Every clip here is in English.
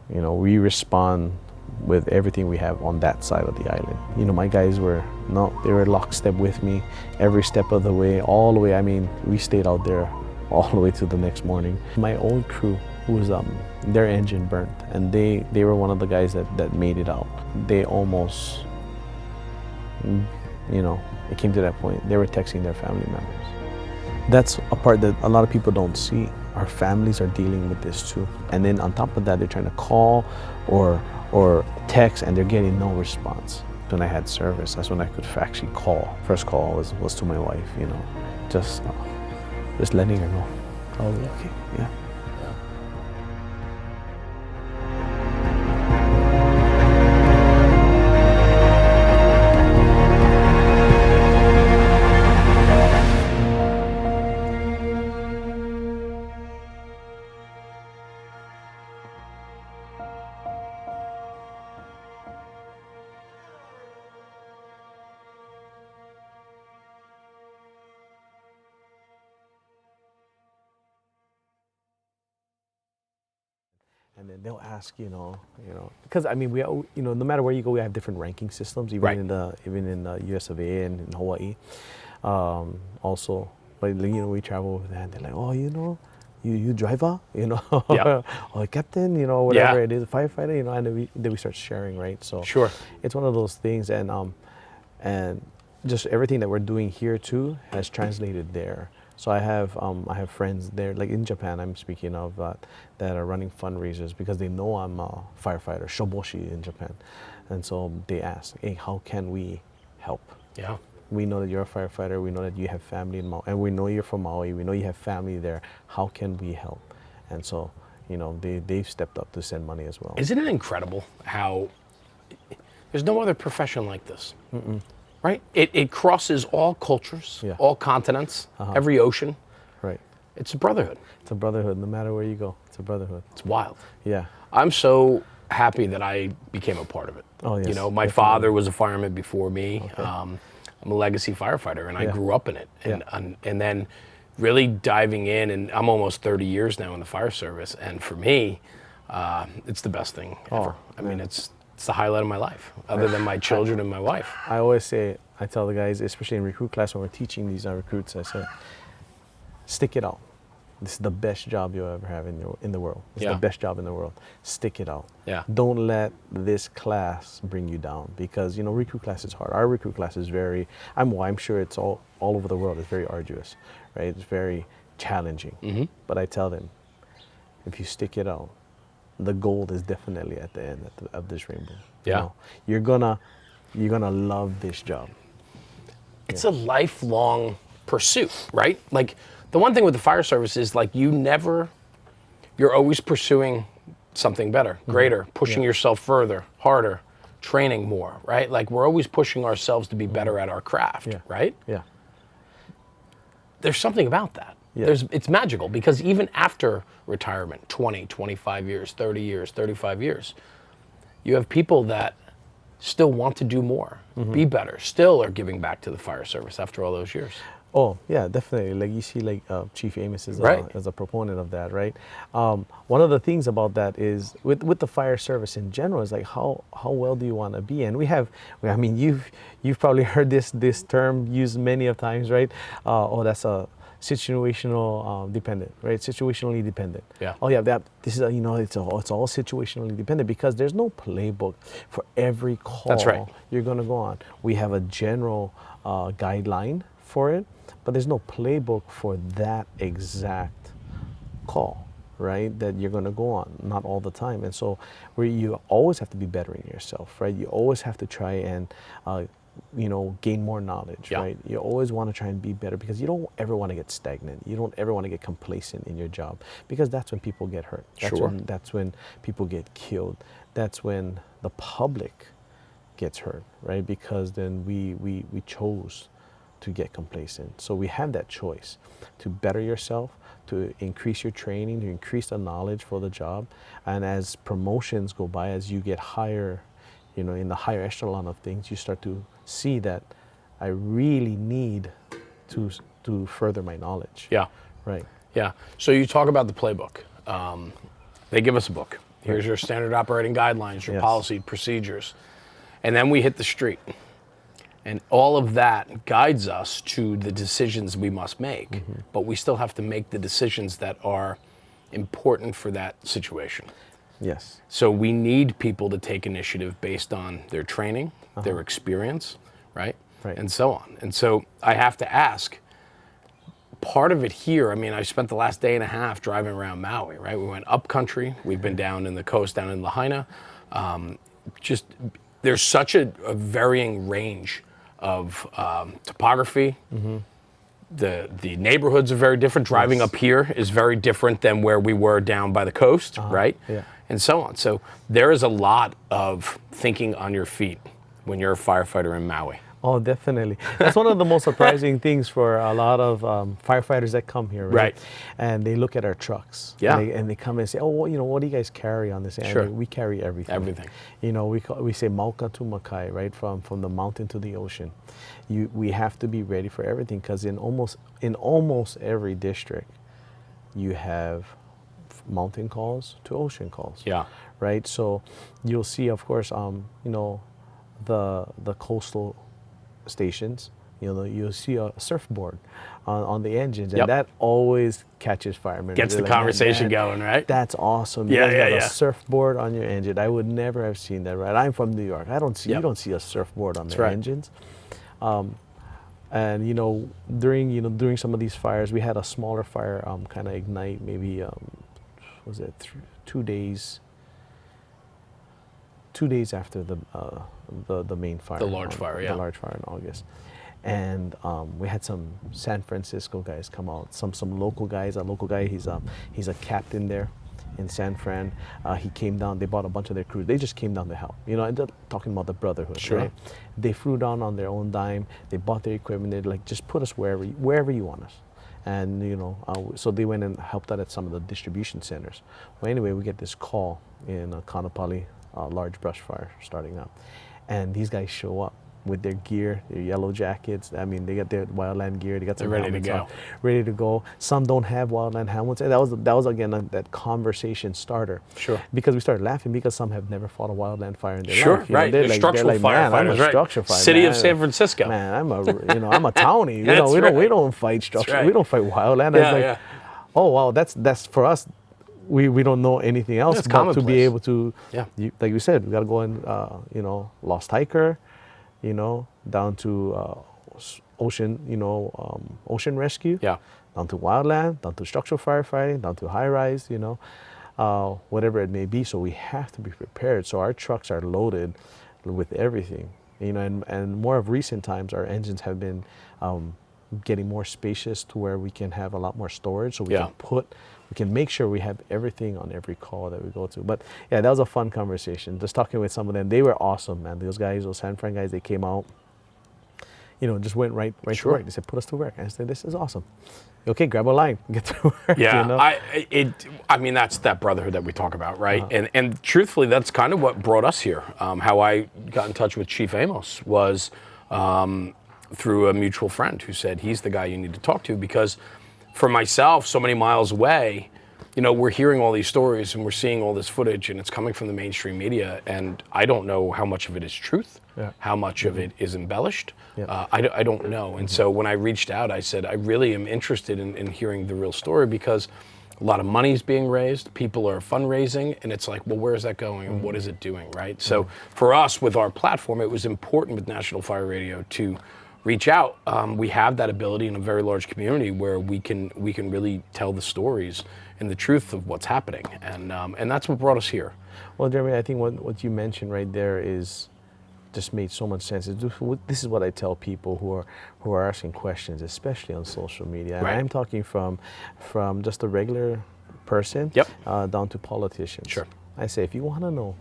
we respond with everything we have on that side of the island. My guys they were lockstep with me every step of the way, all the way. I mean, we stayed out there all the way to the next morning. My old crew was their engine burnt, and they were one of the guys that made it out. They almost, it came to that point. They were texting their family members. That's a part that a lot of people don't see. Our families are dealing with this too. And then on top of that, they're trying to call or text, and they're getting no response. When I had service, that's when I could actually call. First call was to my wife, just letting her know, oh, okay, yeah. And then they'll ask, because I mean, no matter where you go, we have different ranking systems, even Right. even in the US of A and in Hawaii. Also, but we travel with that, and they're like, oh, you driver, Yeah. or captain, whatever Yeah. it is, firefighter, and then we start sharing, right? So Sure. it's one of those things, and just everything that we're doing here too has translated there. So I have friends there, like in Japan, I'm speaking of, that are running fundraisers because they know I'm a firefighter, shoboshi in Japan, and so they ask, hey, how can we help? Yeah. We know that you're a firefighter. We know that you have family in Maui, and we know you're from Maui. We know you have family there. How can we help? And so, they've stepped up to send money as well. Isn't it incredible how there's no other profession like this? Mm-mm. Right? It crosses all cultures, Yeah. all continents, every ocean. Right. It's a brotherhood. It's a brotherhood. No matter where you go, it's a brotherhood. It's wild. Yeah. I'm so happy that I became a part of it. Oh, yes, My definitely. father was a fireman before me. Okay. I'm a legacy firefighter, and I Yeah. grew up in it. And then really diving in, and I'm almost 30 years now in the fire service. And for me, it's the best thing ever. I mean, it's the highlight of my life, other than my children and my wife. I always say, I tell the guys, especially in recruit class when we're teaching these recruits, I say, stick it out. This is the best job you'll ever have in the world. It's Yeah. the best job in the world. Stick it out. Yeah. Don't let this class bring you down, because recruit class is hard. Our recruit class is very, I'm sure it's all over the world. It's very arduous, right? It's very challenging. Mm-hmm. But I tell them, if you stick it out, the gold is definitely at the end of this rainbow. Yeah. You're gonna love this job. It's a lifelong pursuit, right? Like, the one thing with the fire service is, like, you're always pursuing something better, greater, pushing yourself further, harder, training more, right? Like, we're always pushing ourselves to be better at our craft, Yeah. right? Yeah. There's something about that. Yeah. It's magical, because even after retirement, 20, 25 years, 30 years, 35 years, you have people that still want to do more, be better, still are giving back to the fire service after all those years. Oh yeah, definitely. Like you see, like Chief Amos is Right. as a proponent of that, right? One of the things about that is with the fire service in general is like how well do you want to be? And I mean, you've probably heard this term used many of times, right? That's a situational dependent, right? Situationally dependent. Yeah. Oh yeah, this is it's all situationally dependent, because there's no playbook for every call. That's right. You're gonna go on. We have a general guideline for it, but there's no playbook for that exact call, right? That you're gonna go on, not all the time. And so where you always have to be bettering yourself, right? You always have to try and gain more knowledge, Yeah. right? You always want to try and be better, because you don't ever want to get stagnant. You don't ever want to get complacent in your job, because that's when people get hurt. Sure. That's when people get killed. That's when the public gets hurt, right? Because then we chose to get complacent. So we have that choice to better yourself, to increase your training, to increase the knowledge for the job. And as promotions go by, as you get higher, in the higher echelon of things, you start to see that I really need to further my knowledge. Yeah. Right. Yeah. So you talk about the playbook. They give us a book. Here's your standard operating guidelines, your Yes. policy, procedures. And then we hit the street. And all of that guides us to the decisions we must make. But we still have to make the decisions that are important for that situation. Yes. So we need people to take initiative based on their training, their experience, right? Right. And so on. And so I have to ask, part of it here, I mean, I spent the last day and a half driving around Maui, right? We went up country. We've been down in the coast, down in Lahaina. Just, there's such a varying range of topography. The neighborhoods are very different. Driving up here is very different than where we were down by the coast, right? Yeah. And so on. So there is a lot of thinking on your feet when you're a firefighter in Maui. Oh, definitely. That's one of the most surprising things for a lot of firefighters that come here, right? Right. And they look at our trucks. Yeah. And they come and say, oh, well, what do you guys carry on this? And Sure. we carry everything. Everything. We say mauka to makai, right? From the mountain to the ocean. We have to be ready for everything because in almost every district, you have mountain calls to ocean calls. Yeah. Right. So you'll see, of course, the coastal stations, you'll see a surfboard on the engines, and Yep. that always catches firemen. Gets They're the like, conversation "Man, going, right? That's awesome. Yeah, You guys yeah, got yeah. a surfboard on your engine. I would never have seen that, right? I'm from New York. You Yep. don't see a surfboard on That's their right. engines. And during some of these fires, we had a smaller fire kind of ignite. Maybe was it 2 days? 2 days after the main fire, The large fire, yeah. the large fire in August, and we had some San Francisco guys come out, some local guys. A local guy, he's a captain there in San Fran. He came down. They brought a bunch of their crews. They just came down to help. And they're talking about the brotherhood. Sure. Right? They flew down on their own dime. They bought their equipment. They're like, just put us wherever you want us. And so they went and helped out at some of the distribution centers. Well, anyway, we get this call in Kaanapali, large brush fire starting up, and these guys show up with their gear, their yellow jackets. I mean, they got their wildland gear. They got some They're ready to helmets go. on, ready to go. Some don't have wildland helmets, and that was again that conversation starter. Sure. Because we started laughing because some have never fought a wildland fire in their Sure, life. right. They're They're structural man, I'm a firefighters, right. structural fireman. City of San Francisco. Man, I'm a townie. That's we right. don't fight structure. right. We don't fight wildland. Yeah, It's like, yeah. oh wow, that's for us. We don't know anything else It's but to be commonplace. able to, Yeah. like you said, we got to go and Lost Hiker, down to ocean, ocean rescue, Yeah. down to wildland, down to structural firefighting, down to high rise, whatever it may be. So we have to be prepared. So our trucks are loaded with everything, and more of recent times, our engines have been getting more spacious to where we can have a lot more storage. So we Yeah. can make sure we have everything on every call that we go to. But yeah, that was a fun conversation. Just talking with some of them, they were awesome, man. Those guys, those San Fran guys, they came out, just went right Sure. to work. They said, put us to work. And I said, this is awesome. Okay, grab a line, get to work. Yeah, I mean that's that brotherhood that we talk about, right? And truthfully, that's kind of what brought us here. How I got in touch with Chief Amos was through a mutual friend who said he's the guy you need to talk to, because for myself, so many miles away, we're hearing all these stories and we're seeing all this footage, and it's coming from the mainstream media, and I don't know how much of it is truth, how much of it is embellished. Yeah. I don't know. And so when I reached out, I said, I really am interested in hearing the real story, because a lot of money is being raised, people are fundraising, and it's like, well, where is that going and what is it doing, right? So for us, with our platform, it was important with National Fire Radio to reach out. We have that ability in a very large community where we can really tell the stories and the truth of what's happening, and that's what brought us here. Well, Jeremy, I think what you mentioned right there is just made so much sense. This is what I tell people who are asking questions, especially on social media. And Right. I'm talking from just a regular person Yep. down to politicians. Sure. I say, if you want to know,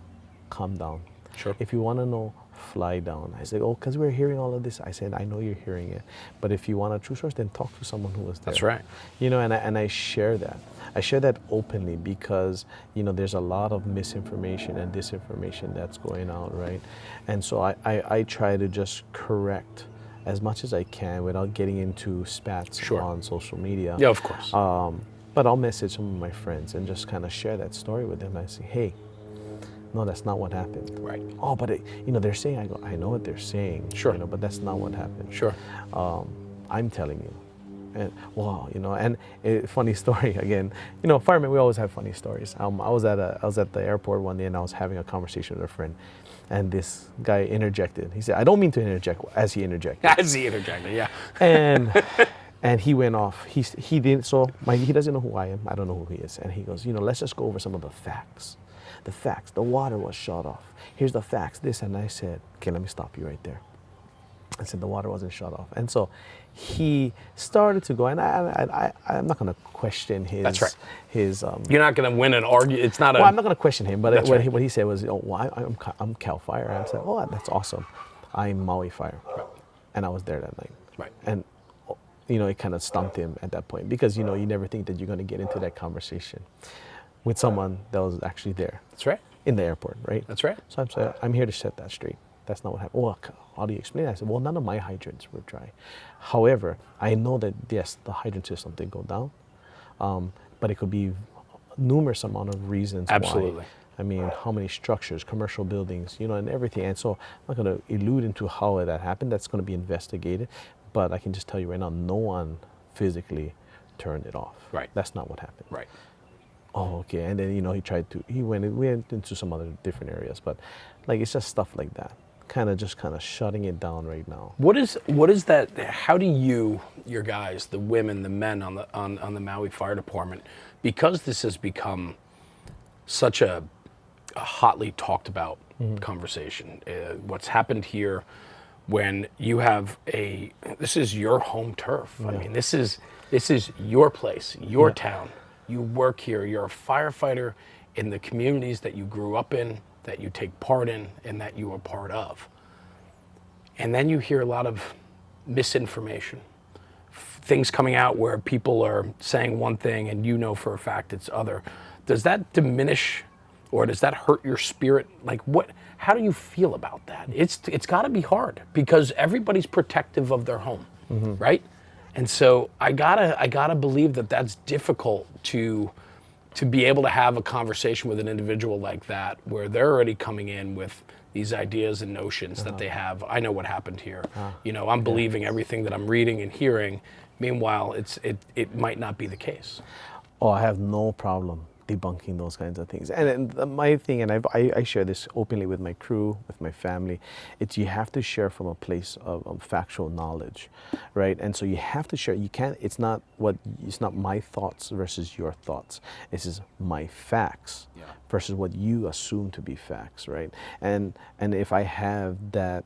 calm down. Sure. If you want to know, fly down. I said, oh, because we're hearing all of this. I said, I know you're hearing it, but if you want a true source, then talk to someone who was there. That's right. And I share that. I share that openly because, there's a lot of misinformation and disinformation that's going out, right? And so I try to just correct as much as I can without getting into spats Sure. on social media. Yeah, of course. But I'll message some of my friends and just kind of share that story with them. I say, hey, no, that's not what happened. Right. Oh, but they're saying, I go, I know what they're saying. Sure. But that's not what happened. Sure. I'm telling you. And wow, and funny story again. Firemen, we always have funny stories. I was at the airport one day and I was having a conversation with a friend, and this guy interjected. He said, "I don't mean to interject," as he interjected. As he interjected, yeah. And he went off. He didn't. So he doesn't know who I am. I don't know who he is. And he goes, let's just go over some of the facts. The facts. The water was shut off. Here's the facts. This. And I said, okay, let me stop you right there. I said the water wasn't shut off. And so he started to go, and I'm not going to question his. That's right. His. You're not going to win an argument. It's not a. Well, I'm not going to question him, but Right. what he said was, I'm Cal Fire. And I said, oh, that's awesome. I'm Maui Fire. Right. And I was there that night. Right. And it kind of stumped him at that point because, you never think that you're going to get into that conversation with someone that was actually there. That's right. In the airport, right? That's right. So I'm here to set that straight. That's not what happened. Well, how do you explain it? I said, well, none of my hydrants were dry. However, I know that, yes, the hydrant system did go down, but it could be numerous amount of reasons Absolutely. why. I mean, how many structures, commercial buildings, and everything. And so I'm not going to allude into how that happened. That's going to be investigated. But I can just tell you right now, no one physically turned it off. Right. That's not what happened. Right. Oh, okay. And then, we went into some other different areas, but it's just stuff like that. Kind of shutting it down right now. What is that? How do your guys, the women, the men on the Maui Fire Department, because this has become such a hotly talked about conversation, what's happened here when you have this is your home turf. Yeah. I mean, this is your place, your town. You work here. You're a firefighter in the communities that you grew up in, that you take part in, and that you are part of. And then you hear a lot of misinformation, things coming out where people are saying one thing and for a fact it's other. Does that diminish or does that hurt your spirit? How do you feel about that? It's got to be hard because everybody's protective of their home, right? And so I gotta believe that that's difficult to be able to have a conversation with an individual like that, where they're already coming in with these ideas and notions that they have. I know what happened here. I'm believing everything that I'm reading and hearing. Meanwhile, it might not be the case. Oh, I have no problem debunking those kinds of things. And my thing, and I share this openly with my crew, with my family, it's you have to share from a place of factual knowledge, right? And so you have to share. You can't. It's not my thoughts versus your thoughts. This is my facts versus what you assume to be facts, right? And if I have that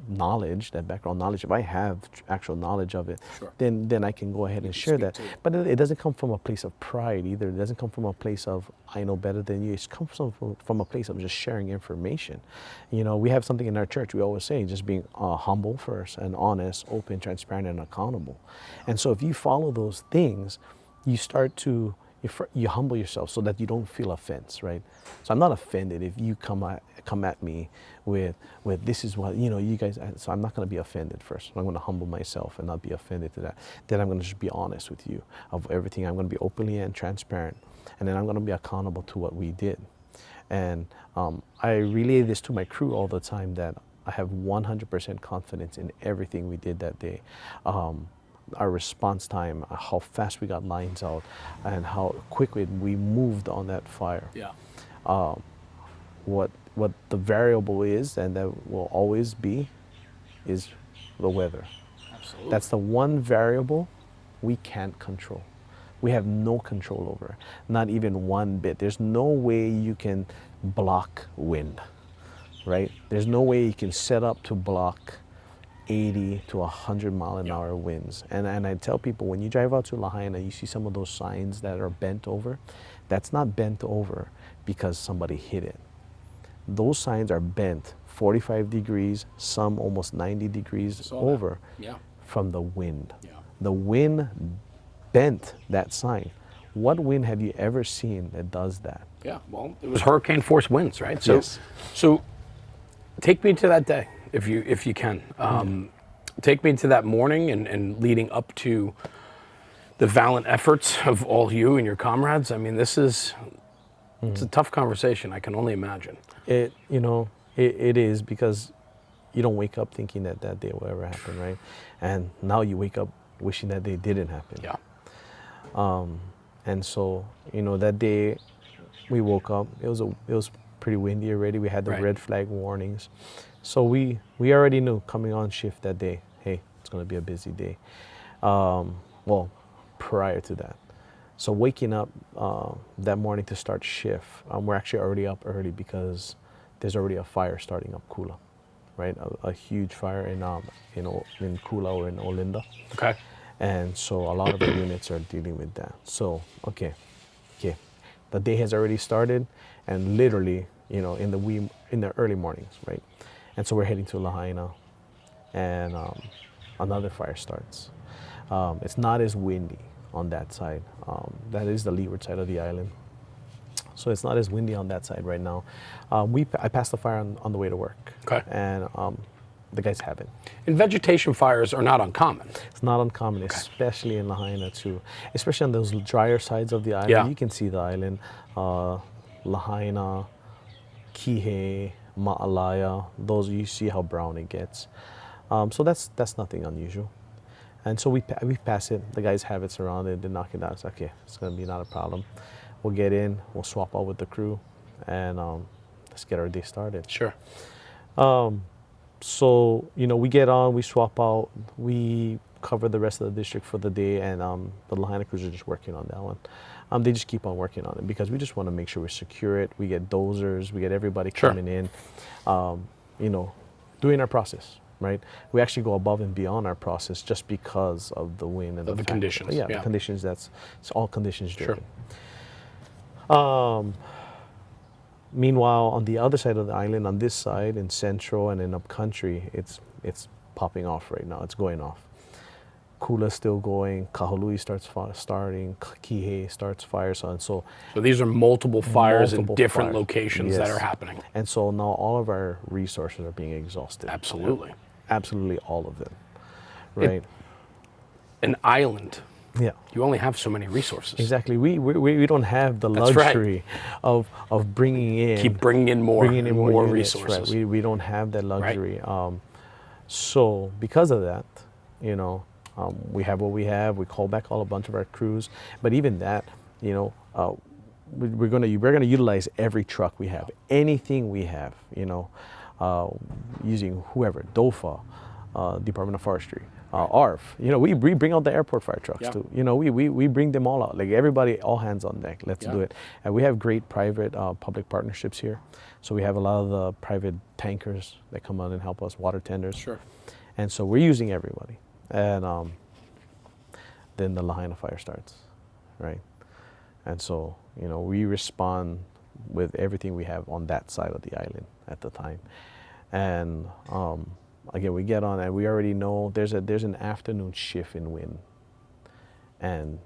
knowledge, that background knowledge, if I have actual knowledge of it, then I can go ahead and share that. But it doesn't come from a place of pride either. It doesn't come from a place of I know better than you. It comes from a place of just sharing information. We have something in our church we always say, just being humble first and honest, open, transparent, and accountable. And so if you follow those things, you start to you humble yourself so that you don't feel offense, right? So I'm not offended if you come at me with this is what, you guys, so I'm not going to be offended first. I'm going to humble myself and not be offended to that. Then I'm going to just be honest with you of everything. I'm going to be openly and transparent. And then I'm going to be accountable to what we did. And I relay this to my crew all the time that I have 100% confidence in everything we did that day. Our response time, how fast we got lines out, and how quickly we moved on that fire. Yeah. What the variable is, and that will always be, is the weather. Absolutely. That's the one variable we can't control. We have no control over, not even one bit. There's no way you can block wind, right? There's no way you can set up to block 80 to 100 mile an hour winds. And I tell people, when you drive out to Lahaina, you see some of those signs that are bent over. That's not bent over because somebody hit it. Those signs are bent 45 degrees, some almost 90 degrees over from the wind. Yeah. The wind bent that sign. What wind have you ever seen that does that? Yeah, well, it was hurricane force winds, right? So, Yes. So take me to that day, if you can. Take me to that morning and leading up to the valiant efforts of all you and your comrades. I mean, this is It's a tough conversation. I can only imagine. It is, because you don't wake up thinking that that day will ever happen, right? And now you wake up wishing that day didn't happen. Yeah. And so, that day we woke up, it was pretty windy already. We had the Right. red flag warnings. So we already knew coming on shift that day, hey, it's going to be a busy day. Well, prior to that. So waking up that morning to start shift, we're actually already up early because there's already a fire starting up Kula, right? A huge fire in Kula or in Olinda. Okay. And so a lot of our units are dealing with that. So, okay. The day has already started, and literally, in the early mornings, right? And so we're heading to Lahaina, and another fire starts. It's not as windy on that side. That is the leeward side of the island. So it's not as windy on that side right now. I passed the fire on the way to work. Okay. And the guys have it. And vegetation fires are not uncommon. It's not uncommon, especially in Lahaina too. Especially on those drier sides of the island. Yeah. You can see the island. Lahaina, Kihei, Ma'alaya. Those, you see how brown it gets. So that's nothing unusual. And so we pass it. The guys have it surrounded. They knock it down. It's okay. It's gonna be not a problem. We'll get in. We'll swap out with the crew, and let's get our day started. Sure. So, we get on, we swap out, we cover the rest of the district for the day, and the Lahaina crews are just working on that one. They just keep on working on it because we just want to make sure we secure it. We get dozers, we get everybody coming in, doing our process, right? We actually go above and beyond our process just because of the wind and The conditions. Yeah, the conditions, it's all conditions driven. Sure. Meanwhile, on the other side of the island, on this side, in central and in upcountry, it's popping off right now. It's going off. Kula's still going. Kahului starting. Kihei starts fire. So these are multiple fires in multiple different fires. locations that are happening. And so now all of our resources are being exhausted. Absolutely. Absolutely all of them. Right? An island. Yeah. You only have so many resources. Exactly. We don't have the That's right. luxury of bringing in. Keep bringing in more units, resources. Right. We don't have that luxury. Right. So because of that, we have what we have. We call back a bunch of our crews, but even that, we're gonna utilize every truck we have, anything we have, using whoever, DOFA, Department of Forestry. ARF, we bring out the airport fire trucks too. We bring them all out. Like everybody, all hands on deck. Let's do it. And we have great private, public partnerships here. So we have a lot of the private tankers that come on and help us, water tenders. Sure. And so we're using everybody. And then the Lahaina fire starts, right? And so we respond with everything we have on that side of the island at the time. And again, we get on and we already know there's an afternoon shift in wind, and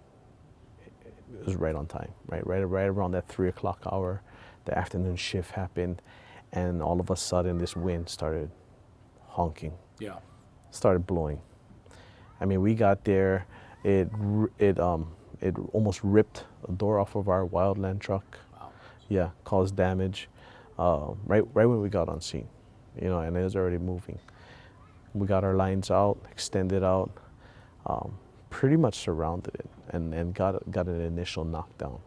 it was right on time, right around that 3 o'clock hour, the afternoon shift happened, and all of a sudden this wind started honking, started blowing. I mean, we got there, it almost ripped a door off of our wildland truck. Wow. Yeah, caused damage, right when we got on scene, and it was already moving. We got our lines out, extended out, pretty much surrounded it, and got an initial knockdown.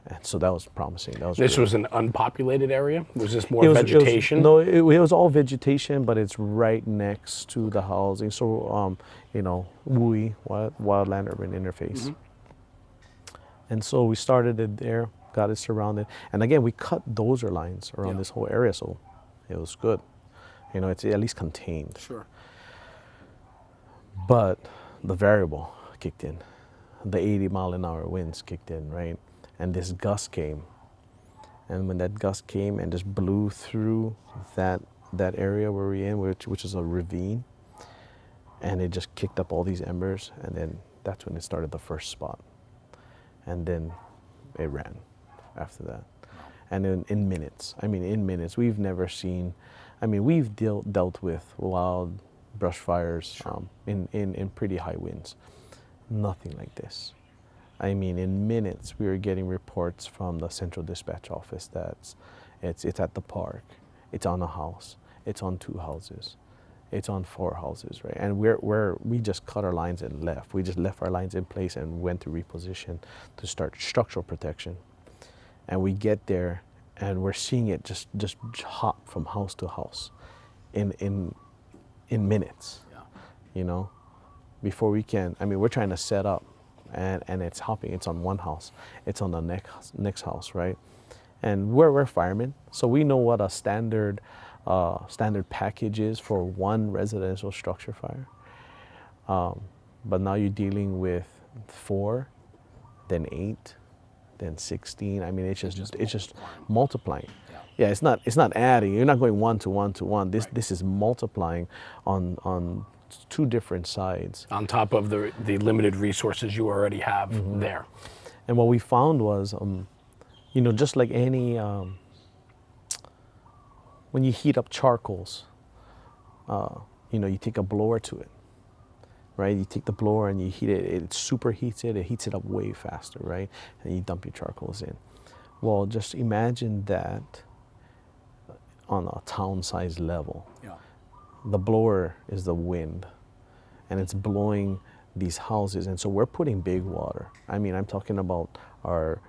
And so that was promising. This was an unpopulated area? Was this more vegetation? It was all vegetation, but it's right next to the housing. So, WUI, Wildland Urban Interface. Mm-hmm. And so we started it there, got it surrounded. And again, we cut dozer lines around this whole area, so it was good. It's at least contained. Sure. But the variable kicked in. The 80-mile-an-hour winds kicked in, right? And this gust came. And when that gust came and just blew through that area where we're in, which is a ravine, and it just kicked up all these embers, and then that's when it started the first spot. And then it ran after that. And in minutes, we've never seen, we've dealt with wild brush fires in pretty high winds. Nothing like this. I mean, in minutes, we were getting reports from the central dispatch office that it's at the park, it's on a house, it's on 2 houses, it's on 4 houses, right? And we just cut our lines and left. We just left our lines in place and went to reposition to start structural protection. And we get there, and we're seeing it just hop from house to house in minutes, you know, before we can. I mean, we're trying to set up, and it's hopping. It's on one house, it's on the next house, right? And we're firemen, so we know what a standard package is for one residential structure fire. But now you're dealing with 4, then 8, then 16. I mean, it's just multiplying. Yeah, it's not adding. You're not going 1 to 1 to 1. This is multiplying on 2 different sides. On top of the limited resources you already have there. And what we found was, you know, just like any, when you heat up charcoals, you know, you take a blower to it, right? You take the blower and you heat it, it superheats it, it heats it up way faster, right? And you dump your charcoals in. Well, just imagine that on a town-sized level. Yeah. The blower is the wind, and it's blowing these houses, and so we're putting big water. I mean, I'm talking about our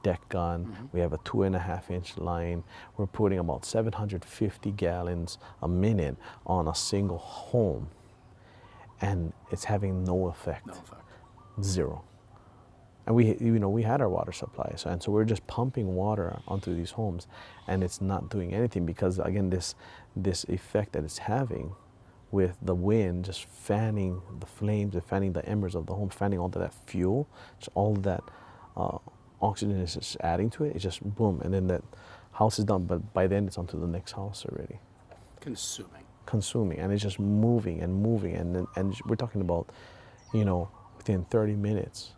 deck gun. We have a 2.5-inch line. We're putting about 750 gallons a minute on a single home, and it's having no effect. No effect. Zero. And we had our water supply, and so we're just pumping water onto these homes, and it's not doing anything because, again, this effect that it's having with the wind just fanning the flames and fanning the embers of the home, fanning all of that fuel, just all of that oxygen is just adding to it. It's just boom, and then that house is done. But by then, it's onto the next house already. Consuming, and it's just moving and moving, and we're talking about, you know, within 30 minutes.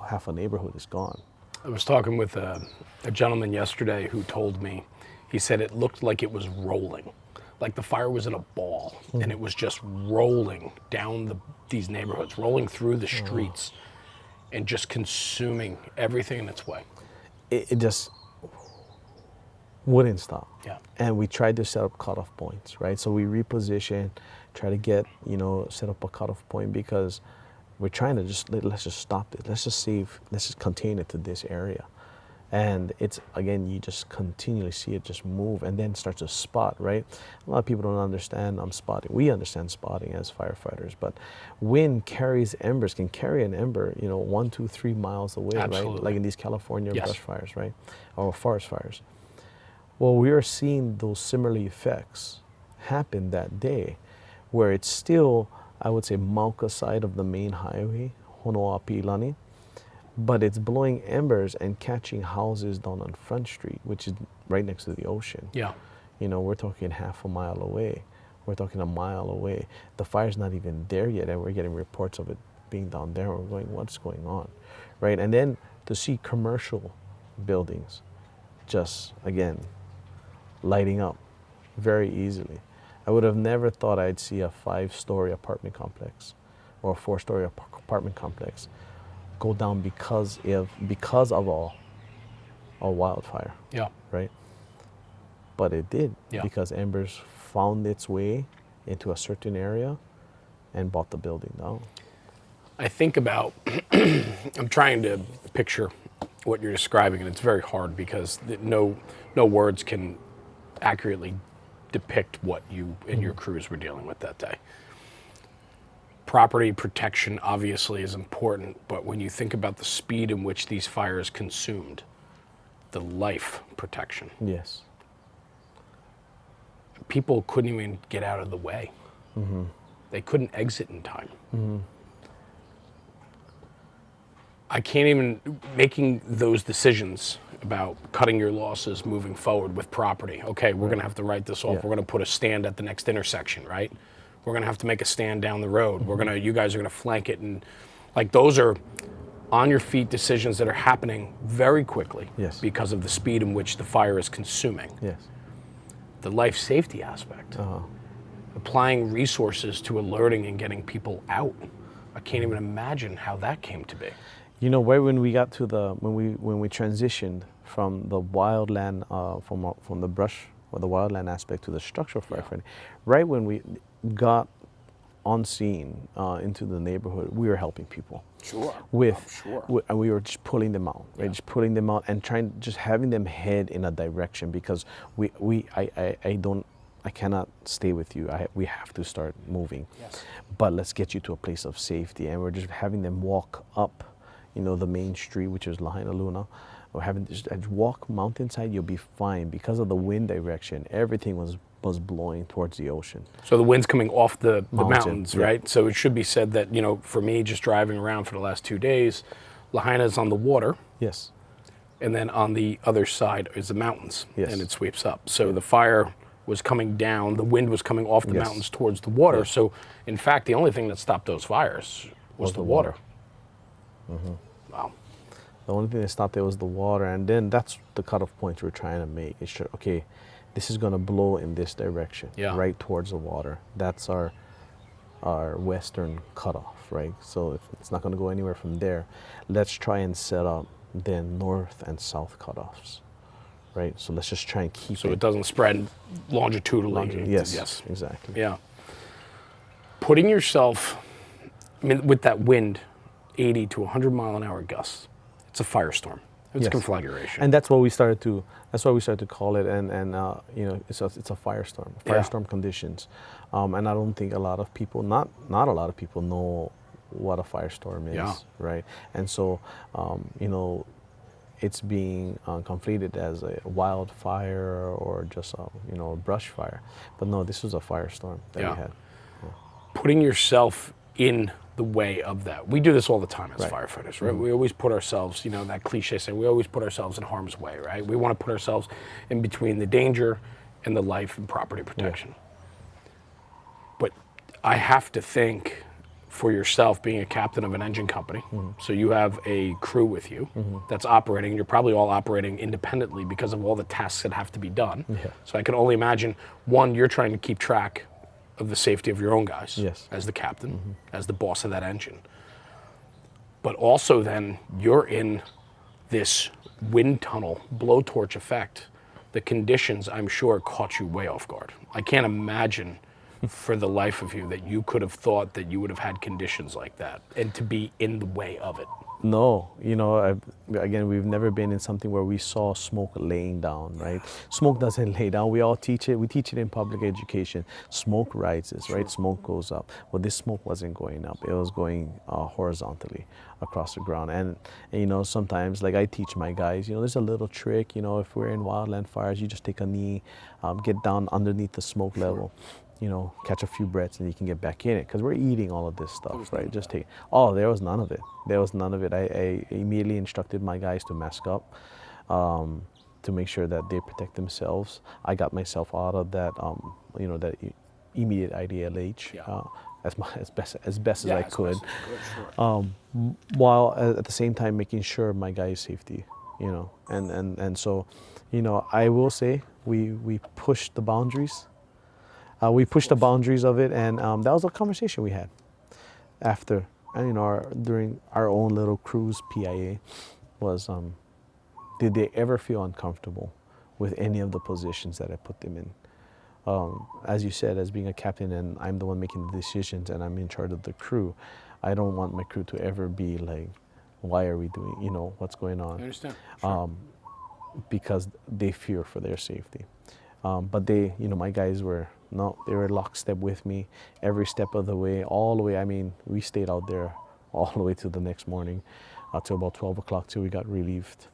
Half a neighborhood is gone. I was talking with a gentleman yesterday who told me, he said it looked like it was rolling, like the fire was in a ball, and it was just rolling down these neighborhoods, rolling through the streets, and just consuming everything in its way. It just wouldn't stop. Yeah. And we tried to set up cutoff points, right? So we reposition, try to get, you know, set up a cutoff point because we're trying to let's just stop it. Let's just contain it to this area. And it's, again, you just continually see it just move and then start to spot, right? A lot of people don't understand spotting. We understand spotting as firefighters, but wind carries embers, can carry an ember, you know, 1, 2, 3 miles away, Absolutely. right? Like in these California Yes. brush fires, right? Or forest fires. Well, we are seeing those similar effects happen that day where it's still, I would say, Mauka side of the main highway, Honoapi'ilani, but it's blowing embers and catching houses down on Front Street, which is right next to the ocean. Yeah. You know, we're talking half a mile away. We're talking a mile away. The fire's not even there yet, and we're getting reports of it being down there. We're going, what's going on, right? And then to see commercial buildings just, again, lighting up very easily. I would have never thought I'd see a 5-story apartment complex or a 4-story apartment complex go down because of a wildfire. Yeah. Right? But it did, Yeah. because embers found its way into a certain area and brought the building down. I think about, I'm trying to picture what you're describing, and it's very hard because no words can accurately depict what you and your crews were dealing with that day. Property protection obviously is important, but when you think about the speed in which these fires consumed, the life protection. Yes. People couldn't even get out of the way. Mm-hmm. They couldn't exit in time. Mm-hmm. I can't even, making those decisions about cutting your losses moving forward with property. Okay, we're going to have to write this off. Yeah. We're going to put a stand at the next intersection, right? We're going to have to make a stand down the road. You guys are going to flank it. And like, those are on your feet decisions that are happening very quickly. Yes. Because of the speed in which the fire is consuming. Yes. The life safety aspect, applying resources to alerting and getting people out. I can't even imagine how that came to be. You know, right when we got to when we transitioned from the wildland, from the brush or the wildland aspect to the structural firefighting, right when we got on scene into the neighborhood, we were helping people. Sure. And we were just pulling them out, right? Just pulling them out and just having them head in a direction, because I cannot stay with you. We have to start moving. Yes. But let's get you to a place of safety. And we're just having them walk up, the main street, which is Lahaina Luna. Or having just walk mountainside, you'll be fine. Because of the wind direction, everything was blowing towards the ocean. So the wind's coming off the mountains, yeah. right? So it should be said that, for me, just driving around for the last 2 days, Lahaina's on the water. Yes. And then on the other side is the mountains. Yes. And it sweeps up. So the fire was coming down, the wind was coming off the mountains towards the water. Yes. So, in fact, the only thing that stopped those fires was the water. Mm-hmm. Wow. The only thing that stopped there was the water, and then that's the cutoff point we're trying to make. It's sure, okay, this is going to blow in this direction, right towards the water. That's our western cutoff, right? So if it's not going to go anywhere from there, let's try and set up then north and south cutoffs, right? So let's just try and keep So it doesn't spread longitudinally. Yes, exactly. Yeah. Putting yourself, with that wind, 80 to 100 mile an hour gusts, it's a firestorm. It's a conflagration. And that's what we started to. That's why we started to call it. And it's a firestorm. Firestorm conditions. And I don't think a lot of people, not a lot of people, know what a firestorm is, right? And so, it's being conflated as a wildfire or just a brush fire. But no, this was a firestorm that we had. Yeah. Putting yourself in the way of that. We do this all the time as firefighters, right? Mm-hmm. We always put ourselves, that cliche saying, we always put ourselves in harm's way, right? We want to put ourselves in between the danger and the life and property protection. But I have to think for yourself, being a captain of an engine company, so you have a crew with you that's operating, and you're probably all operating independently because of all the tasks that have to be done. Yeah. So I can only imagine, one, you're trying to keep track of the safety of your own guys as the captain, as the boss of that engine. But also then you're in this wind tunnel, blowtorch effect. The conditions, I'm sure, caught you way off guard. I can't imagine for the life of you that you could have thought that you would have had conditions like that and to be in the way of it. No, again, we've never been in something where we saw smoke laying down, right? Smoke doesn't lay down. We all teach it. We teach it in public education. Smoke rises, right? Smoke goes up. Well, this smoke wasn't going up. It was going horizontally across the ground. And sometimes, like I teach my guys, there's a little trick, if we're in wildland fires, you just take a knee, get down underneath the smoke level. Catch a few breaths and you can get back in it, because we're eating all of this stuff, right? Just take. Oh, there was none of it. There was none of it. I immediately instructed my guys to mask up, to make sure that they protect themselves. I got myself out of that, that immediate IDLH as best as I could, while at the same time making sure my guys' safety, and so, I will say we pushed the boundaries. We pushed the boundaries of it, and that was a conversation we had after, and during our own little cruise PIA was, did they ever feel uncomfortable with any of the positions that I put them in? As you said, as being a captain and I'm the one making the decisions and I'm in charge of the crew, I don't want my crew to ever be like, why are we doing, what's going on? I understand. Sure. Because they fear for their safety. But they, my guys they were lockstep with me every step of the way, all the way. We stayed out there all the way to the next morning, till about 12 o'clock till we got relieved.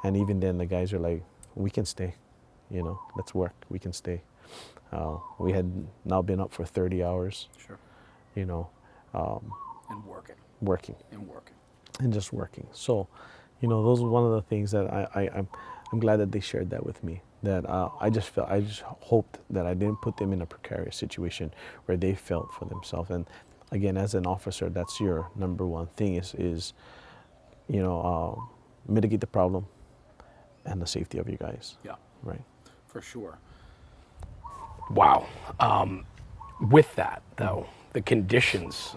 And even then the guys are like, we can stay, let's work, we can stay. We had now been up for 30 hours. Sure. And working. And just working. So, those are one of the things that I'm glad that they shared that with me. That I just hoped that I didn't put them in a precarious situation where they felt for themselves. And again, as an officer, that's your number one thing is mitigate the problem and the safety of you guys. Yeah. Right. For sure. Wow. With that, though, the conditions,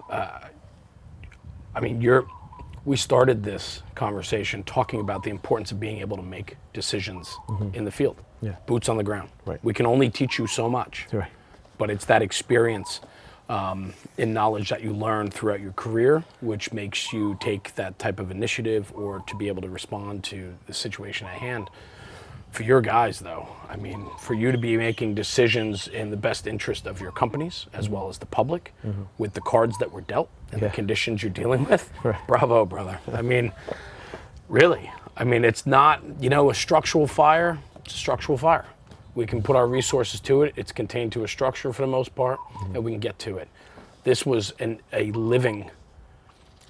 we started this conversation talking about the importance of being able to make decisions in the field. Yeah. Boots on the ground. Right. We can only teach you so much. Right. But it's that experience in knowledge that you learn throughout your career, which makes you take that type of initiative or to be able to respond to the situation at hand. For your guys, though, I mean, for you to be making decisions in the best interest of your companies as well as the public with the cards that were dealt and the conditions you're dealing with, bravo, brother. I mean, really. I mean, it's not, a structural fire, it's a structural fire. We can put our resources to it. It's contained to a structure for the most part, and we can get to it. This was a living,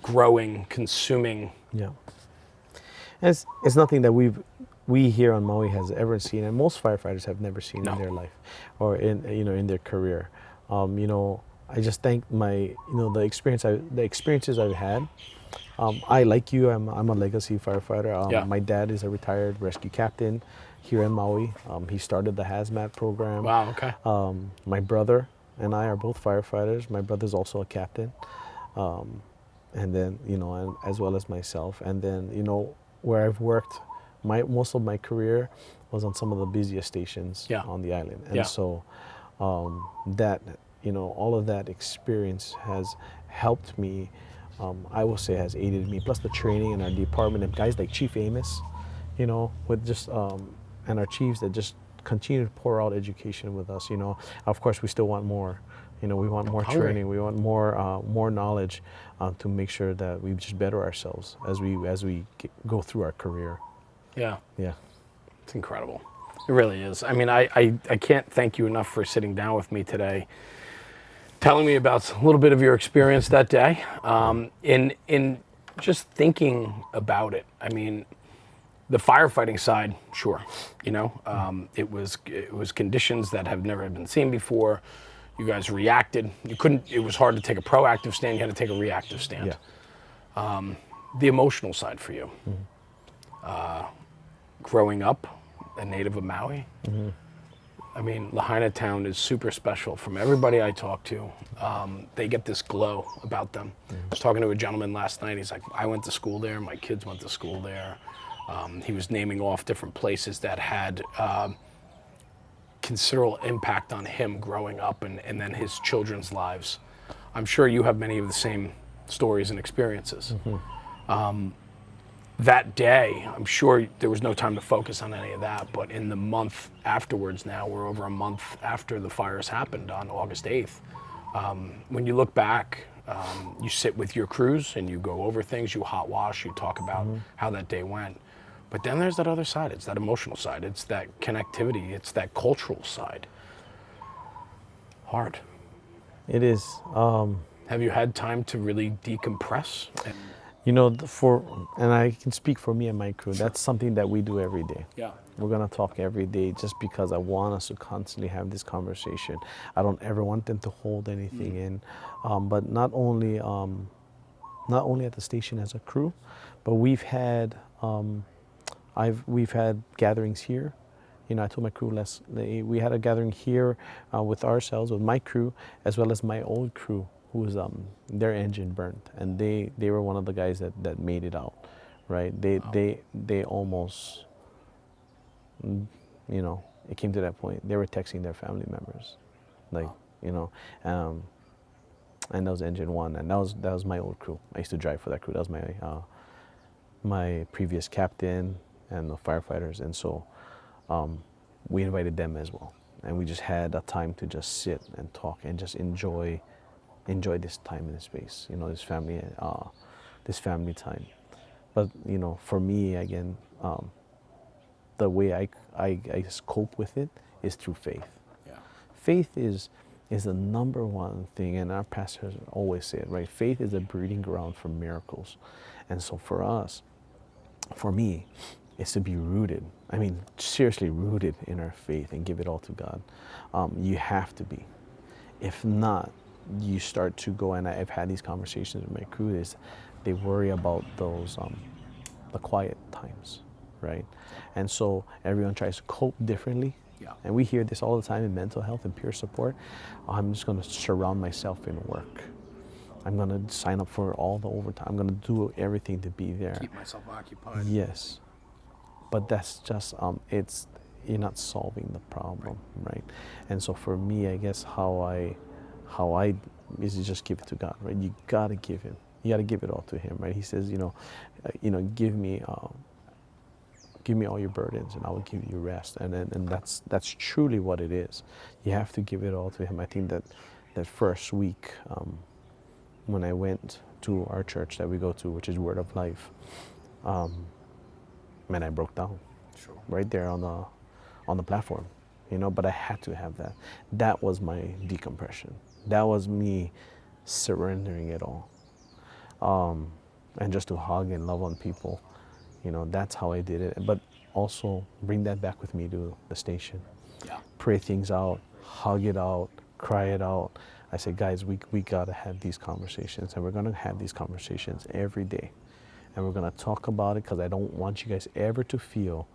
growing, consuming. Yeah. It's nothing that we here on Maui has ever seen, and most firefighters have never seen in their life, or in their career. I just thank the experiences I've had. I, like you, I'm a legacy firefighter. My dad is a retired rescue captain here in Maui. He started the hazmat program. Wow. Okay. My brother and I are both firefighters. My brother's also a captain, and then and as well as myself. And then where I've worked. Most of my career was on some of the busiest stations on the island, and so that all of that experience has helped me. I will say has aided me. Plus the training in our department and guys like Chief Amos, with just and our chiefs that just continue to pour out education with us. Of course we still want more. We want more training. We want more knowledge to make sure that we just better ourselves as we go through our career. Yeah. Yeah. It's incredible. It really is. I mean, I can't thank you enough for sitting down with me today, telling me about a little bit of your experience that day, in just thinking about it. I mean, the firefighting side, sure, it was conditions that have never been seen before. You guys reacted. It was hard to take a proactive stand. You had to take a reactive stand. Yeah. The emotional side for you. Growing up a native of Maui, I mean, Lahaina town is super special. From everybody I talk to, they get this glow about them. I was talking to a gentleman last night. He's like, I went to school there. My kids went to school there. He was naming off different places that had considerable impact on him growing up and then his children's lives. I'm sure you have many of the same stories and experiences. That day, I'm sure there was no time to focus on any of that, but in the month afterwards now, we're over a month after the fires happened on August 8th. When you look back, you sit with your crews and you go over things, you hot wash, you talk about how that day went. But then there's that other side, it's that emotional side, it's that connectivity, it's that cultural side. Hard. It is. Have you had time to really decompress? And I can speak for me and my crew, that's something that we do every day. Yeah. We're going to talk every day just because I want us to constantly have this conversation. I don't ever want them to hold anything in. But not only at the station as a crew, but we've had gatherings here. I told my crew we had a gathering here with ourselves, with my crew, as well as my old crew, who was their engine burnt, and they were one of the guys that made it out, right? They almost, it came to that point. They were texting their family members, and that was engine one, and that was my old crew. I used to drive for that crew. That was my previous captain and the firefighters, and so we invited them as well, and we just had a time to just sit and talk and just enjoy this time in this space, this family time. But for me, again, the way I just cope with it is through faith. Yeah. Faith is the number one thing, and our pastors always say it, right? Faith is a breeding ground for miracles. And so for me, it's to be rooted. I mean, seriously rooted in our faith and give it all to God. You have to be. If not, you start to go, and I've had these conversations with my crew, is they worry about those, the quiet times, right? And so everyone tries to cope differently. Yeah. And we hear this all the time in mental health and peer support. I'm just going to surround myself in work. I'm gonna sign up for all the overtime. I'm gonna do everything to be there. Keep myself occupied. Yes, but that's just it's you're not solving the problem, right? And so for me, I guess how I is to just give it to God, right? You gotta give Him. You gotta give it all to Him, right? He says, give me all your burdens, and I will give you rest. And that's truly what it is. You have to give it all to Him. I think that first week when I went to our church that we go to, which is Word of Life, man, I broke down. Sure. Right there on the platform, but I had to have that. That was my decompression. That was me surrendering it all. And just to hug and love on people, that's how I did it. But also bring that back with me to the station. Yeah. Pray things out, hug it out, cry it out. I said, guys, we gotta have these conversations, and we're gonna have these conversations every day. And we're gonna talk about it, because I don't want you guys ever to feel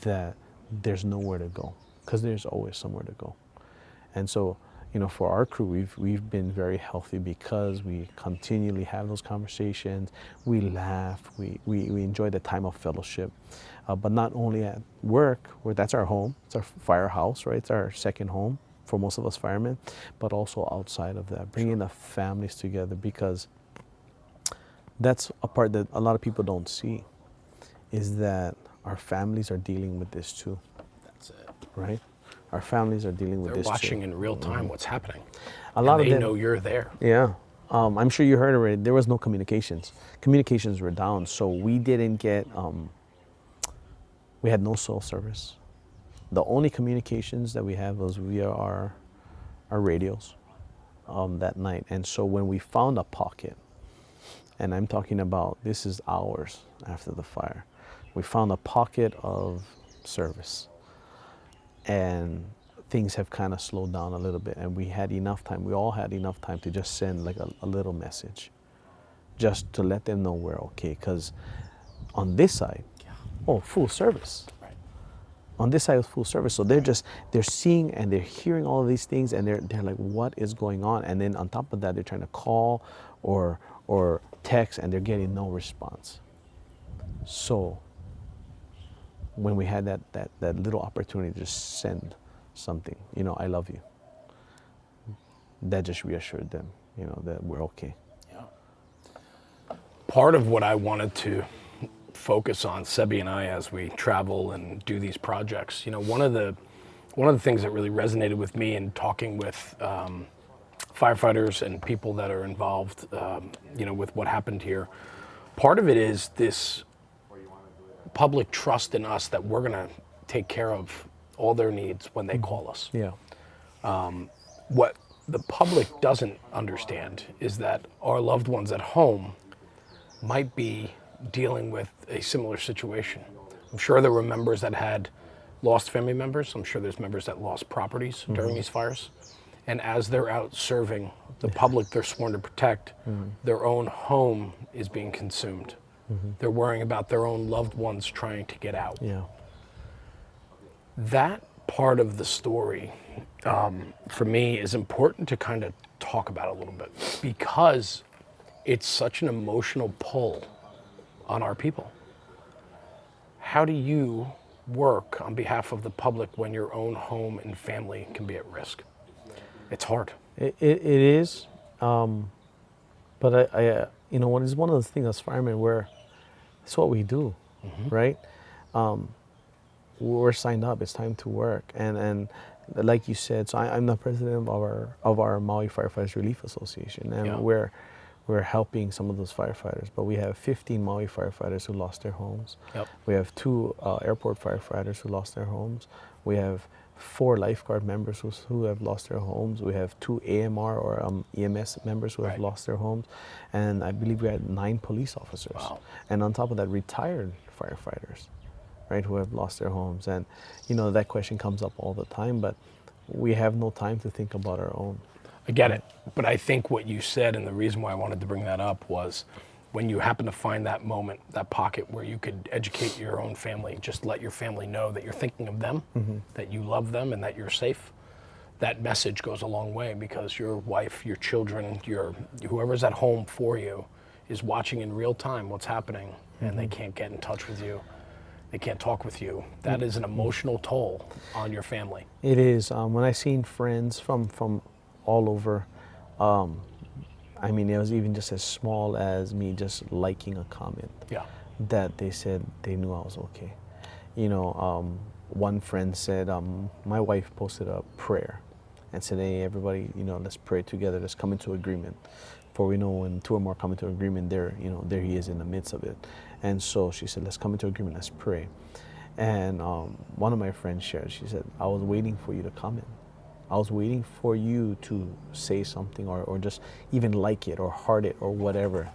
that there's nowhere to go, because there's always somewhere to go. And so, for our crew, we've been very healthy because we continually have those conversations. We laugh, we enjoy the time of fellowship, but not only at work, where that's our home, it's our firehouse, right? It's our second home for most of us firemen, but also outside of that, bringing the families together, because that's a part that a lot of people don't see, is that our families are dealing with this too. That's it. Right? Our families are dealing with They're this too. watching in real time what's happening. A lot of they them know you're there. Yeah. I'm sure you heard already, there was no communications. Communications were down, so we didn't get, we had no cell service. The only communications that we had was via our radios that night. And so when we found a pocket, and I'm talking about, this is hours after the fire, we found a pocket of service, and things have kind of slowed down a little bit, and we all had enough time to just send like a little message, just to let them know we're okay. Because on this side, full service. Right. On this side was full service, so they're seeing and they're hearing all of these things, and they're like, what is going on? And then on top of that, they're trying to call or text, and they're getting no response. So when we had that little opportunity to just send something, I love you, that just reassured them, that we're okay. Yeah. Part of what I wanted to focus on, Sebi and I, as we travel and do these projects, one of the things that really resonated with me in talking with firefighters and people that are involved, with what happened here, part of it is this public trust in us that we're going to take care of all their needs when they call us. Yeah. What the public doesn't understand is that our loved ones at home might be dealing with a similar situation. I'm sure there were members that had lost family members. I'm sure there's members that lost properties during these fires. And as they're out serving the public they're sworn to protect, their own home is being consumed. They're worrying about their own loved ones trying to get out. Yeah. That part of the story, for me, is important to kind of talk about a little bit, because it's such an emotional pull on our people. How do you work on behalf of the public when your own home and family can be at risk? It's hard. It is, but I what is one of the things as firemen, where it's what we do, right? We're signed up. It's time to work, and like you said, so I'm the president of our Maui Firefighters Relief Association, and we're helping some of those firefighters. But we have 15 Maui firefighters who lost their homes. Yep. We have 2 airport firefighters who lost their homes. We have 4 lifeguard members who have lost their homes. We have 2 AMR or EMS members who have lost their homes. And I believe we had 9 police officers. Wow. And on top of that, retired firefighters, right, who have lost their homes. And, that question comes up all the time, but we have no time to think about our own. I get it. But I think what you said, and the reason why I wanted to bring that up, was when you happen to find that moment, that pocket where you could educate your own family, just let your family know that you're thinking of them, that you love them, and that you're safe. that message goes a long way, because your wife, your children, whoever's at home for you is watching in real time what's happening, and they can't get in touch with you. They can't talk with you. That is an emotional toll on your family. It is. When I seen friends from all over, I mean, it was even just as small as me just liking a comment. Yeah. That they said they knew I was okay. You know, one friend said, my wife posted a prayer and said, hey, everybody, you know, let's pray together. Let's come into agreement. For we know when two or more come into agreement, there he is in the midst of it. And so she said, let's come into agreement, let's pray. And one of my friends shared, she said, I was waiting for you to comment. I was waiting for you to say something or just even like it or heart it or whatever.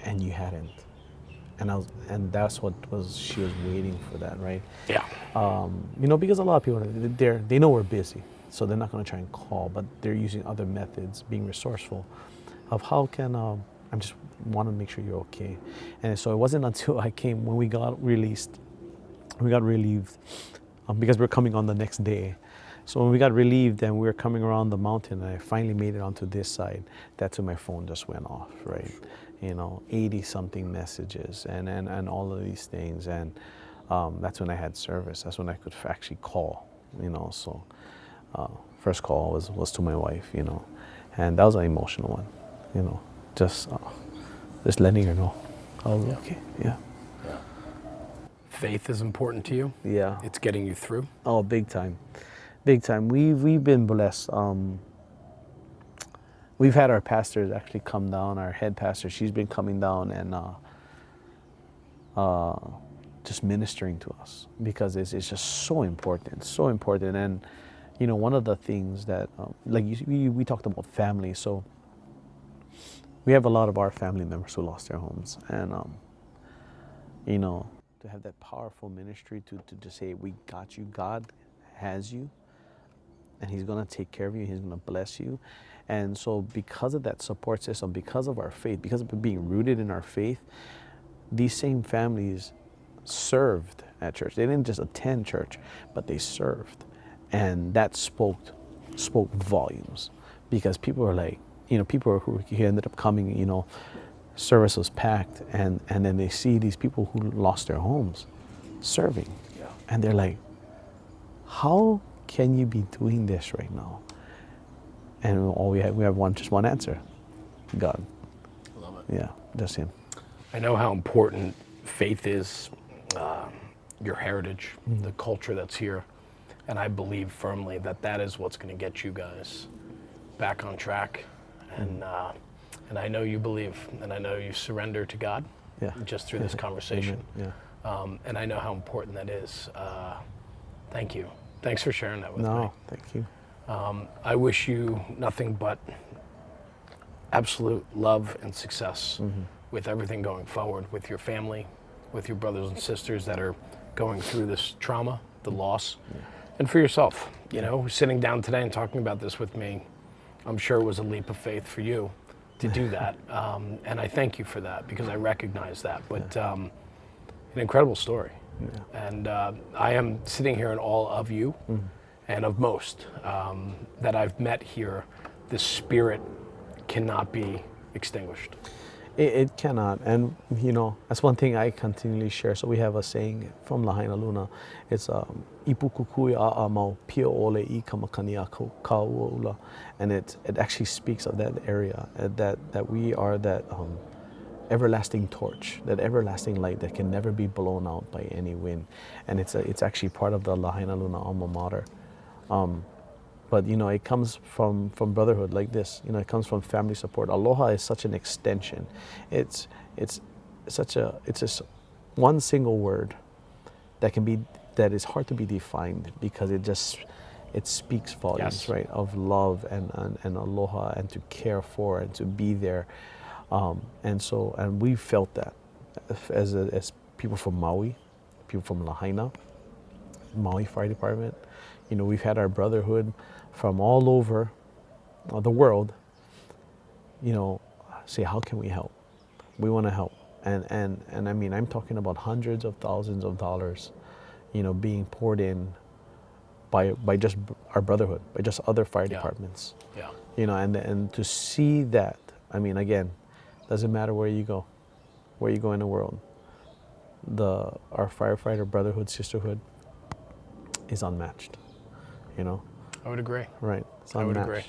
And you hadn't. And that's what she was waiting for that, right? Yeah. You know, because a lot of people, they know we're busy, so they're not going to try and call, but they're using other methods, being resourceful, of how can I just want to make sure you're okay. And so it wasn't until I came when we got relieved, because we're coming on the next day. So when we got relieved and we were coming around the mountain, and I finally made it onto this side, that's when my phone just went off, right? You know, 80 something messages and all of these things. And that's when I had service. That's when I could actually call, you know. So first call was to my wife, you know, and that was an emotional one, you know, just letting her know I was okay. Yeah. Faith is important to you. Yeah. It's getting you through. Oh, big time. Big time. We've been blessed. We've had our pastors actually come down. Our head pastor, she's been coming down and just ministering to us, because it's just so important, so important. And you know, one of the things that we talked about family. So we have a lot of our family members who lost their homes, and you know, to have that powerful ministry to just say, we got you. God has you. And he's going to take care of you. He's going to bless you. And so because of that support system, because of our faith, because of being rooted in our faith, these same families served at church. They didn't just attend church, but they served. And that spoke volumes, because people were like, you know, people who ended up coming, you know, service was packed, and then they see these people who lost their homes serving. Yeah. And they're like, how can you be doing this right now? And all we have just one answer: God. I love it. Yeah, just him. I know how important faith is, your heritage, the culture that's here, and I believe firmly that is what's going to get you guys back on track. And I know you believe, and I know you surrender to God. Yeah. Just through this conversation. Amen. Yeah. And I know how important that is. Thank you. Thanks for sharing that with me. No, thank you. I wish you nothing but absolute love and success with everything going forward, with your family, with your brothers and sisters that are going through this trauma, the loss, and for yourself. You know, sitting down today and talking about this with me, I'm sure it was a leap of faith for you to do that. And I thank you for that, because I recognize that. But an incredible story. Yeah. And I am sitting here in awe of you and of most that I've met here. The spirit cannot be extinguished. It cannot. And, you know, that's one thing I continually share. So we have a saying from Lahaina Luna. It's Ipu kukui a mau pia ole I kamakani a kauula. And it actually speaks of that area, that we are that everlasting torch, that everlasting light that can never be blown out by any wind. And it's actually part of the Lahaina Luna alma mater. But you know, it comes from brotherhood like this. You know, it comes from family support. Aloha is such an extension. It's just one single word that is hard to be defined, because it speaks volumes, yes, right, of love and aloha, and to care for and to be there. And we felt that as people from Maui, people from Lahaina, Maui Fire Department. You know, we've had our brotherhood from all over the world, you know, say, how can we help? We want to help. And I mean, I'm talking about hundreds of thousands of dollars, you know, being poured in by just our brotherhood, by just other fire Yeah. departments. Yeah. You know, and to see that, I mean, again, doesn't matter where you go in the world, our firefighter brotherhood, sisterhood is unmatched. You know, I would agree. right? It's I would unmatched. agree.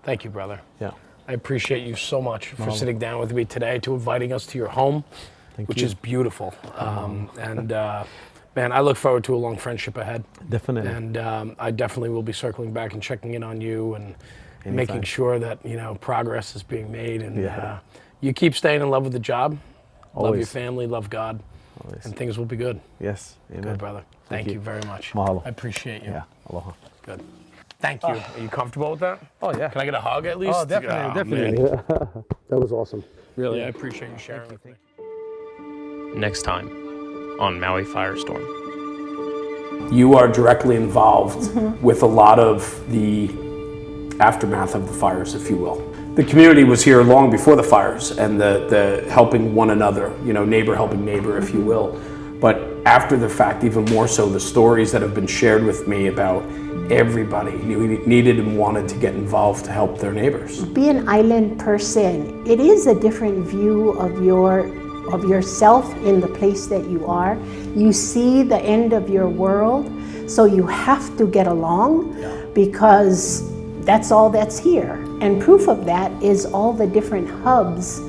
Thank you, brother. Yeah. I appreciate you so much for sitting down with me today, to inviting us to your home, which you. is beautiful. Man, I look forward to a long friendship ahead. Definitely. And I definitely will be circling back and checking in on you and Anytime. making sure that, you know, progress is being made. And Yeah. you keep staying in love with the job, love your Always. family, love God, Always. and things will be good. Yes. Amen. Good, brother. Thank you very much. Mahalo. I appreciate you. Yeah. Aloha. Good. Thank you. Are you comfortable with that? Oh yeah. Can I get a hug at least? Oh, definitely. Man. That was awesome. Really, I appreciate you sharing with me. Next time on Maui Firestorm. You are directly involved with a lot of the aftermath of the fires, if you will. The community was here long before the fires, and the helping one another, you know, neighbor helping neighbor, if you will. But after the fact, even more so, the stories that have been shared with me about everybody needed and wanted to get involved to help their neighbors. Be an island person. It is a different view of yourself in the place that you are. You see the end of your world, so you have to get along because that's all that's here. And proof of that is all the different hubs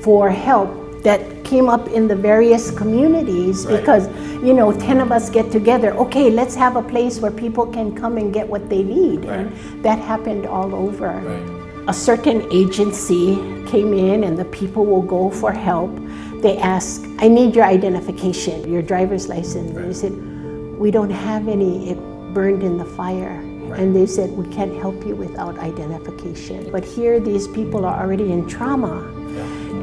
for help that came up in the various communities because, you know, 10 of us get together. Okay, let's have a place where people can come and get what they need. And that happened all over. A certain agency came in and the people will go for help. They ask, I need your identification, your driver's license. They said, we don't have any, it burned in the fire. And they said, we can't help you without identification. But here, these people are already in trauma.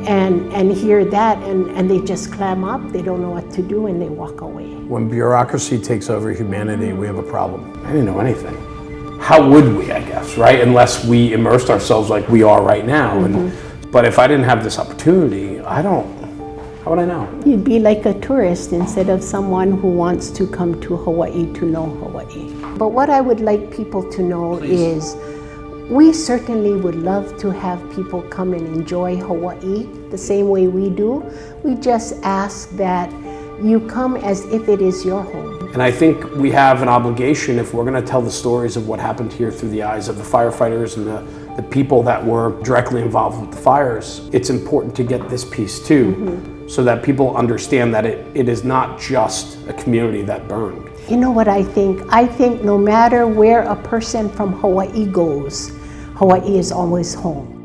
And hear that, and they just clam up, they don't know what to do, and they walk away. When bureaucracy takes over humanity, we have a problem. I didn't know anything. How would we, I guess, right? Unless we immersed ourselves like we are right now. But if I didn't have this opportunity, how would I know? You'd be like a tourist instead of someone who wants to come to Hawaii to know Hawaii. But what I would like people to know is, we certainly would love to have people come and enjoy Hawaii the same way we do. We just ask that you come as if it is your home. And I think we have an obligation, if we're going to tell the stories of what happened here through the eyes of the firefighters and the people that were directly involved with the fires, it's important to get this piece too, so that people understand that it is not just a community that burned. You know what I think? I think no matter where a person from Hawaii goes, Hawaii is always home.